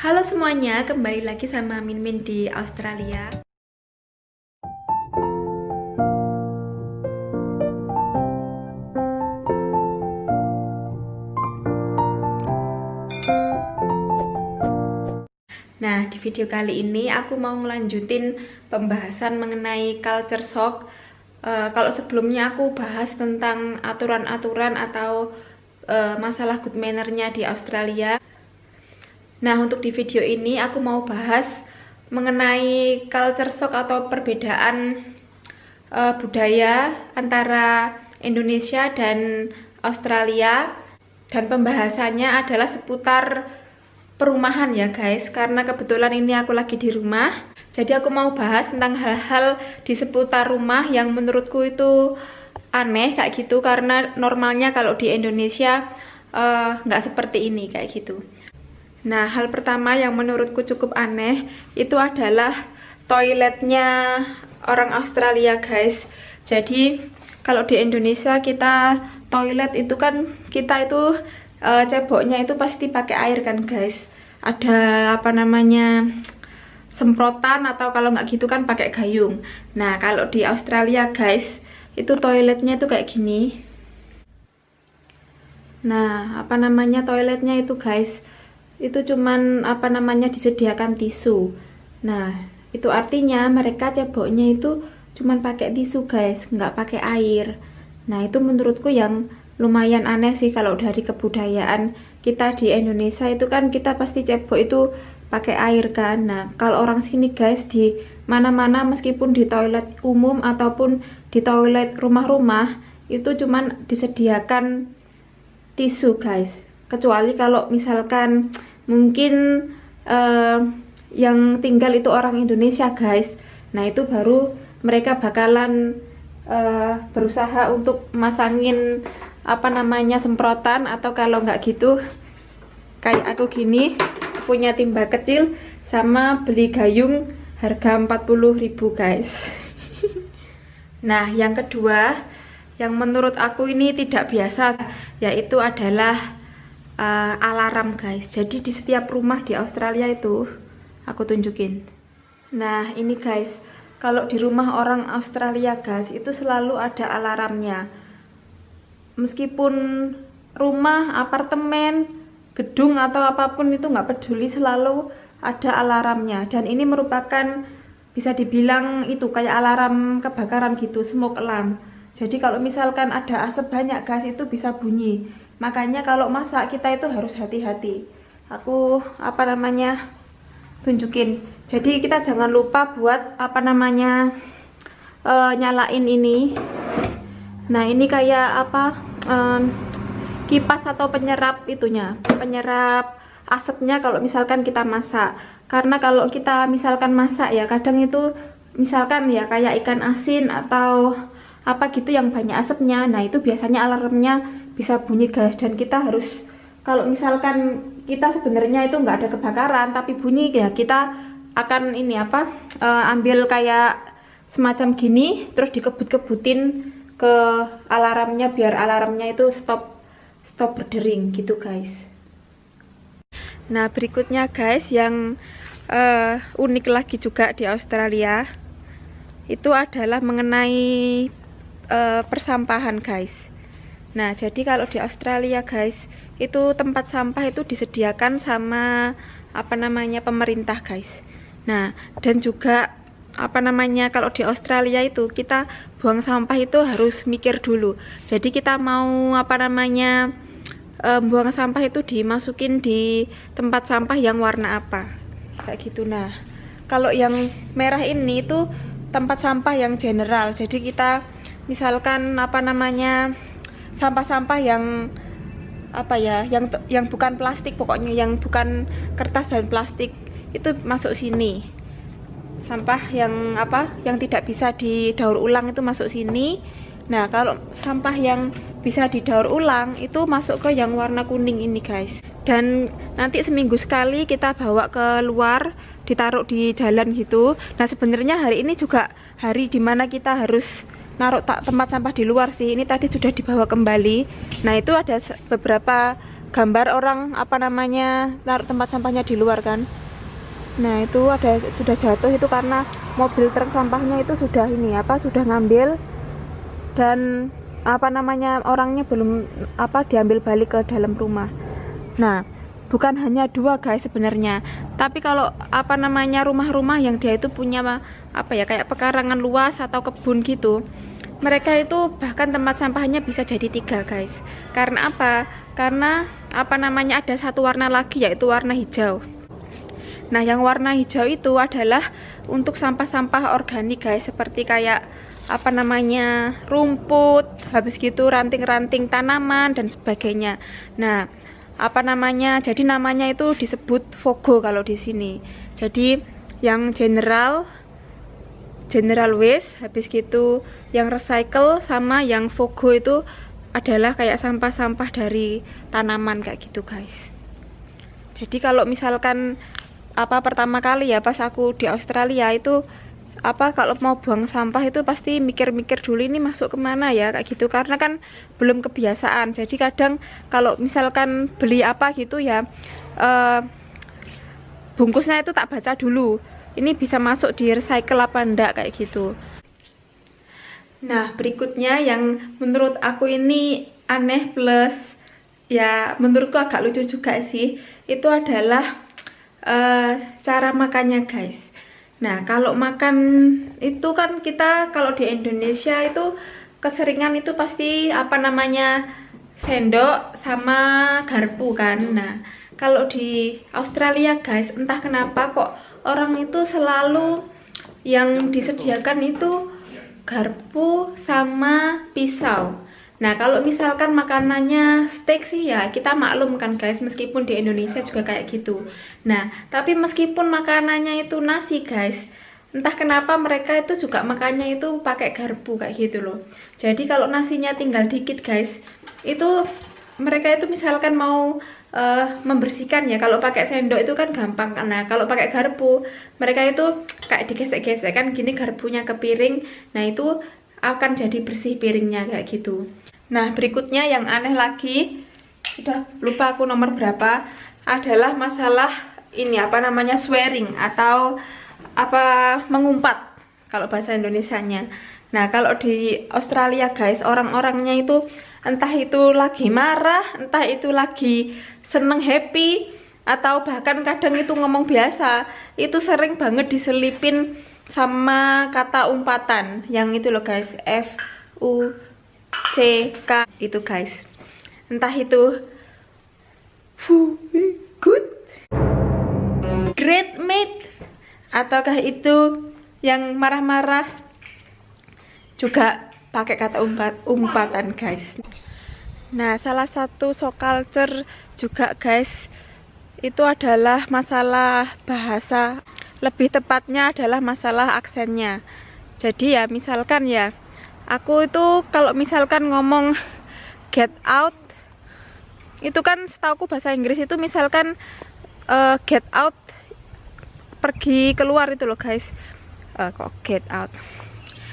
Halo semuanya, kembali lagi sama Min Min di Australia. Nah, di video kali ini aku mau ngelanjutin pembahasan mengenai culture shock. Kalau sebelumnya aku bahas tentang aturan-aturan atau masalah good manner-nya di Australia. Nah, untuk di video ini aku mau bahas mengenai culture shock atau perbedaan budaya antara Indonesia dan Australia, dan pembahasannya adalah seputar perumahan ya guys, karena kebetulan ini aku lagi di rumah. Jadi aku mau bahas tentang hal-hal di seputar rumah yang menurutku itu aneh kayak gitu, karena normalnya kalau di Indonesia nggak seperti ini kayak gitu. Nah, hal pertama yang menurutku cukup aneh itu adalah toiletnya orang Australia guys. Jadi kalau di Indonesia kita toilet itu kan kita itu ceboknya itu pasti pakai air kan guys. Ada apa namanya, semprotan, atau kalau nggak gitu kan pakai gayung. Nah, kalau di Australia guys itu toiletnya itu kayak gini. Nah, apa namanya, toiletnya itu guys itu cuman apa namanya disediakan tisu. Nah, itu artinya mereka ceboknya itu cuman pakai tisu guys, nggak pakai air. Nah, itu menurutku yang lumayan aneh sih. Kalau dari kebudayaan kita di Indonesia itu kan kita pasti cebok itu pakai air kan. Nah, kalau orang sini guys di mana-mana meskipun di toilet umum ataupun di toilet rumah-rumah itu cuman disediakan tisu guys. Kecuali kalau misalkan mungkin yang tinggal itu orang Indonesia guys. Nah, itu baru mereka bakalan berusaha untuk masangin apa namanya semprotan, atau kalau nggak gitu kayak aku gini punya timba kecil sama beli gayung harga 40.000 guys. Nah, yang kedua yang menurut aku ini tidak biasa yaitu adalah alarm guys. Jadi di setiap rumah di Australia itu aku tunjukin. Nah, ini guys, kalau di rumah orang Australia guys itu selalu ada alarmnya. Meskipun rumah, apartemen, gedung atau apapun itu nggak peduli, selalu ada alarmnya. Dan ini merupakan bisa dibilang itu kayak alarm kebakaran gitu, smoke alarm. Jadi kalau misalkan ada asap banyak guys itu bisa bunyi. Makanya kalau masak kita itu harus hati-hati. Aku apa namanya tunjukin. Jadi kita jangan lupa buat apa namanya nyalain ini. Nah, ini kayak apa, kipas atau penyerap itunya, penyerap asapnya kalau misalkan kita masak. Karena kalau kita misalkan masak ya kadang itu misalkan ya kayak ikan asin atau apa gitu yang banyak asapnya. Nah, itu biasanya alarmnya bisa bunyi guys. Dan kita harus, kalau misalkan kita sebenarnya itu nggak ada kebakaran tapi bunyi ya, kita akan ini apa, ambil kayak semacam gini terus dikebut-kebutin ke alarmnya biar alarmnya itu stop berdering gitu guys. Nah, berikutnya guys yang unik lagi juga di Australia itu adalah mengenai persampahan guys. Nah, jadi kalau di Australia guys itu tempat sampah itu disediakan sama apa namanya pemerintah guys. Nah, dan juga apa namanya, kalau di Australia itu kita buang sampah itu harus mikir dulu. Jadi kita mau apa namanya buang sampah itu dimasukin di tempat sampah yang warna apa kayak gitu. Nah, kalau yang merah ini itu tempat sampah yang general. Jadi kita misalkan apa namanya sampah-sampah yang apa ya, yang bukan plastik, pokoknya yang bukan kertas dan plastik itu masuk sini. Sampah yang apa, yang tidak bisa didaur ulang itu masuk sini. Nah, kalau sampah yang bisa didaur ulang itu masuk ke yang warna kuning ini guys. Dan nanti seminggu sekali kita bawa ke luar, ditaruh di jalan gitu. Nah, sebenarnya hari ini juga hari dimana kita harus naruh tempat sampah di luar sih. Ini tadi sudah dibawa kembali. Nah, itu ada beberapa gambar orang apa namanya taruh tempat sampahnya di luar kan. Nah itu ada sudah jatuh itu karena mobil truk sampahnya itu sudah ini apa sudah ngambil, dan apa namanya orangnya belum apa diambil balik ke dalam rumah. Nah bukan hanya 2 guys sebenarnya, tapi kalau apa namanya rumah-rumah yang dia itu punya apa ya kayak pekarangan luas atau kebun gitu, mereka itu bahkan tempat sampahnya bisa jadi 3 guys. Karena apa? Karena apa namanya ada satu warna lagi yaitu warna hijau. Nah yang warna hijau itu adalah untuk sampah-sampah organik guys, seperti kayak apa namanya rumput, habis gitu ranting-ranting tanaman dan sebagainya. Nah apa namanya jadi namanya itu disebut FOGO kalau di sini. Jadi yang general waste, habis gitu yang recycle sama yang FOGO itu adalah kayak sampah-sampah dari tanaman kayak gitu guys. Jadi kalau misalkan apa pertama kali ya pas aku di Australia itu apa kalau mau buang sampah itu pasti mikir-mikir dulu ini masuk kemana ya kayak gitu, karena kan belum kebiasaan. Jadi kadang kalau misalkan beli apa gitu ya bungkusnya itu tak baca dulu ini bisa masuk di recycle apa enggak kayak gitu. Nah berikutnya yang menurut aku ini aneh plus ya menurutku agak lucu juga sih, itu adalah cara makannya guys. Nah kalau makan itu kan kita kalau di Indonesia itu keseringan itu pasti apa namanya sendok sama garpu kan. Nah kalau di Australia guys entah kenapa kok orang itu selalu yang disediakan itu garpu sama pisau. Nah kalau misalkan makanannya steak sih ya kita maklum kan guys, meskipun di Indonesia juga kayak gitu. Nah tapi meskipun makanannya itu nasi guys, entah kenapa mereka itu juga makannya itu pakai garpu kayak gitu loh. Jadi kalau nasinya tinggal dikit guys, itu mereka itu misalkan mau membersihkan ya, kalau pakai sendok itu kan gampang. Nah kalau pakai garpu mereka itu kayak digesek-gesek kan gini garpunya ke piring, nah itu akan jadi bersih piringnya kayak gitu. Nah berikutnya yang aneh lagi, udah lupa aku nomor berapa, adalah masalah ini apa namanya swearing atau apa mengumpat kalau bahasa Indonesianya. Nah kalau di Australia guys orang-orangnya itu entah itu lagi marah, entah itu lagi seneng happy, atau bahkan kadang itu ngomong biasa, itu sering banget diselipin sama kata umpatan yang itu loh guys, FUCK itu guys. Entah itu good, great mate, ataukah itu yang marah-marah juga pakai kata umpatan guys. Nah salah satu shock culture juga guys itu adalah masalah bahasa, lebih tepatnya adalah masalah aksennya. Jadi ya misalkan ya aku itu kalau misalkan ngomong get out itu kan setauku bahasa Inggris itu misalkan get out pergi keluar itu loh guys. Kok get out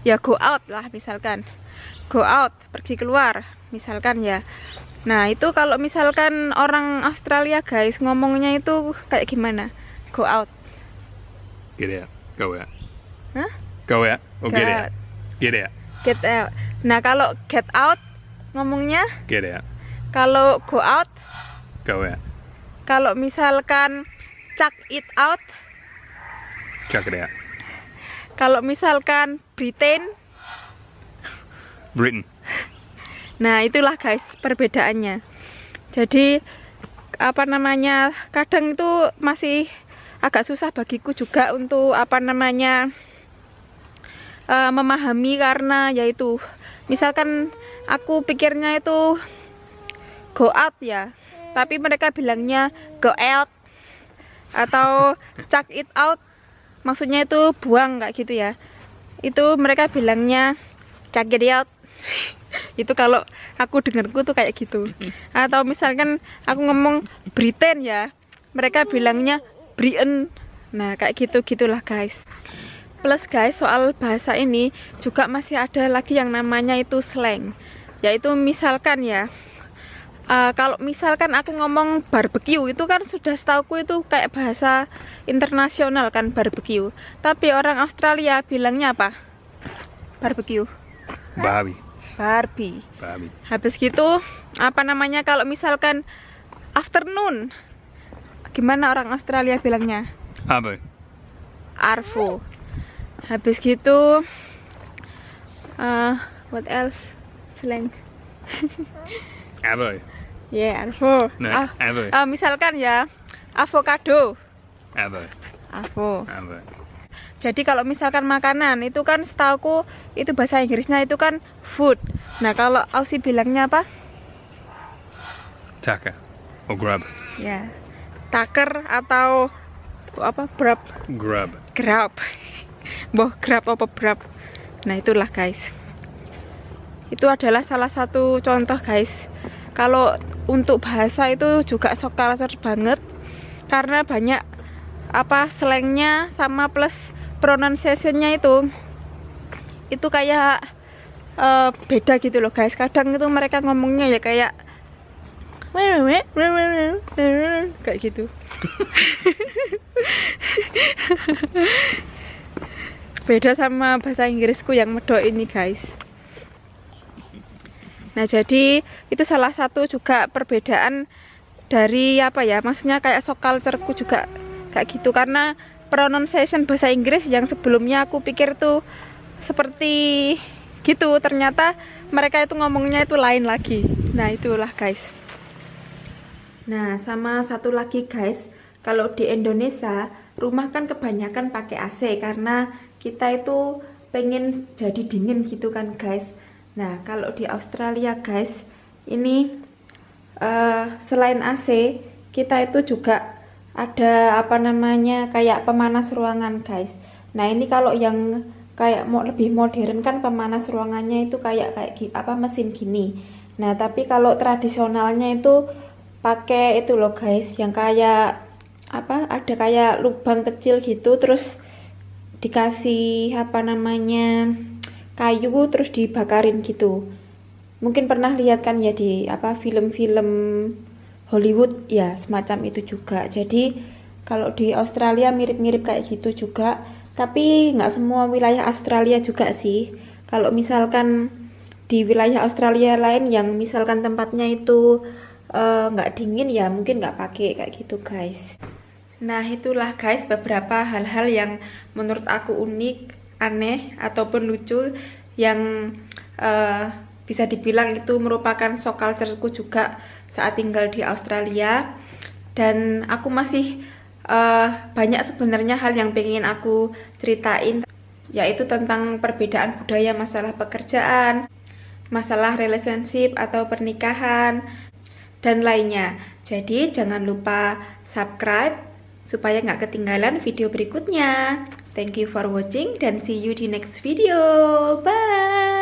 ya go out lah, misalkan go out pergi keluar misalkan ya. Nah itu kalau misalkan orang Australia guys ngomongnya itu kayak gimana? Go out, Get out. Go out. hah? Go out or Go get out. out. Get out. Get out. Nah kalau get out ngomongnya, Get out. kalau go out, Go out. kalau misalkan chuck it out, Chuck it out. kalau misalkan Britain. Britain. Nah itulah guys perbedaannya. Jadi apa namanya kadang itu masih agak susah bagiku juga untuk apa namanya memahami, karena yaitu misalkan aku pikirnya itu go out ya, tapi mereka bilangnya go out atau chuck it out, maksudnya itu buang kayak gitu ya. Itu mereka bilangnya chuck it out. Itu kalau aku dengarku tuh kayak gitu. Atau misalkan aku ngomong Britain ya, mereka bilangnya Britain. Nah kayak gitu gitulah guys. Plus guys soal bahasa ini juga masih ada lagi yang namanya itu slang, yaitu misalkan ya Kalau misalkan aku ngomong barbecue itu kan sudah setauku itu kayak bahasa internasional kan, barbecue. Tapi orang Australia bilangnya apa? Barbecue. Barbie. Barbie. Barbie. Habis gitu apa namanya kalau misalkan afternoon? Gimana orang Australia bilangnya? Arvo. Arvo. Habis gitu what else? Slang. Arvo. Ya, Arvo. No, Arvo. Misalkan ya, avocado. Arvo. Arvo. Arvo. Jadi kalau misalkan makanan itu kan setauku itu bahasa Inggrisnya itu kan food. Nah, kalau Aussie bilangnya apa? Tucker. Or grub. Ya. Tucker atau apa? Brab. Grub. Grab. Boh, grab apa brab. Nah, itulah guys. Itu adalah salah satu contoh guys. Kalau untuk bahasa itu juga sok culture banget karena banyak apa slangnya sama plus pronunciation-nya itu kayak beda gitu loh guys. Kadang itu mereka ngomongnya ya kayak kayak gitu. Beda sama bahasa Inggrisku yang medok ini guys. Nah, jadi itu salah satu juga perbedaan dari apa ya, maksudnya kayak sok culture-ku juga kayak gitu, karena pronunciation bahasa Inggris yang sebelumnya aku pikir tuh seperti gitu, ternyata mereka itu ngomongnya itu lain lagi. Nah, itulah guys. Nah, sama satu lagi guys, kalau di Indonesia rumah kan kebanyakan pakai AC karena kita itu pengen jadi dingin gitu kan guys. Nah, kalau di Australia guys, ini selain AC, kita itu juga ada apa namanya kayak pemanas ruangan guys. Nah, ini kalau yang kayak lebih modern kan pemanas ruangannya itu kayak apa mesin gini. Nah, tapi kalau tradisionalnya itu pakai itu loh guys, yang kayak apa ada kayak lubang kecil gitu, terus dikasih apa namanya kayu terus dibakarin gitu. Mungkin pernah lihat kan ya di apa film-film Hollywood ya, semacam itu juga. Jadi kalau di Australia mirip-mirip kayak gitu juga, tapi nggak semua wilayah Australia juga sih. Kalau misalkan di wilayah Australia lain yang misalkan tempatnya itu nggak dingin ya mungkin nggak pakai kayak gitu guys. Nah, itulah guys beberapa hal-hal yang menurut aku unik, aneh ataupun lucu yang bisa dibilang itu merupakan shock culture-ku juga saat tinggal di Australia. Dan aku masih banyak sebenarnya hal yang pengen aku ceritain, yaitu tentang perbedaan budaya, masalah pekerjaan, masalah relationship atau pernikahan dan lainnya. Jadi jangan lupa subscribe supaya nggak ketinggalan video berikutnya. Thank you for watching dan see you di next video. Bye.